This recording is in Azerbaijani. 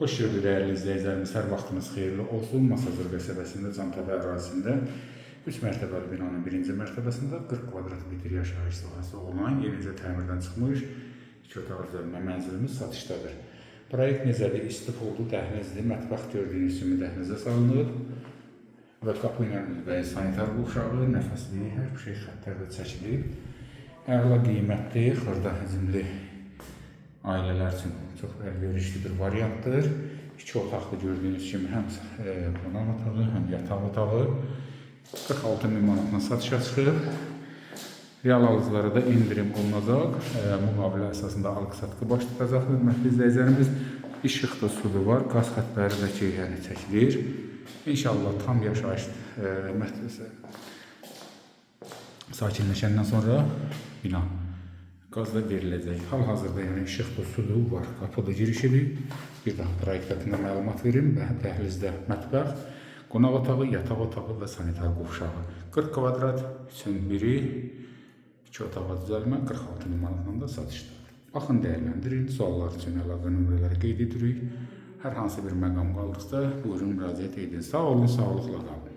Xoş gördük dəyərli izləyicilərimiz, hər vaxtınız xeyirli olsun. Masazır qəsəbəsində, Cantəpə ərazisində 3 mərtəbəli binanın 1-ci mərtəbəsində 40 kvadrat metr yaşayış sahəsi olan yenicə təmirdən çıxmış 2 otaq üzərinə mənzilimiz satışdadır. Proyekt necədir? İstifoldu dəhlizli, mətbəx gördüyünüz kimi dəhlizə salınıb və qapı ilə üzbəyiz sanitar qovşağı, nəfəsli, hər bir şey xəttlərdə çəkilib. Əla qiymətli, xırda həcmli ailələr üçün çox əlverişli bir variantdır. 2 otaqlı gördüyünüz kimi həm qonaq otağı, həm yataq otağı 46.000 manatla satışa çıxıb. Real alıcılara da indirim olunacaq. Müqavilə əsasında alqı-satqı baş tutacaq. Hörmətli izləyicilərimiz, işıqda sudu var, qaz xəttləri də çəkilir. İnşallah tam yaşayış sakinləşəndən sonra bina qazda veriləcək. Hal-hazırda yəni işıqda sudu var, qapıda girişidir. Bir daha proyekt haqqında məlumat verim. Dəhlizdə mətbəx, qonaq otağı, yataq otağı və sanitar qovşağı. 40 kvadrat üçün biri 2 otağa düzəlmə 46.000 manatla da satışdadır. Baxın, dəyərləndirin. Suallar üçün əlaqə nömrələri qeyd edirik. Hər hansı bir məqam qaldıqsa buyurun müraciət edin. Sağ olun, sağlıqla qalın.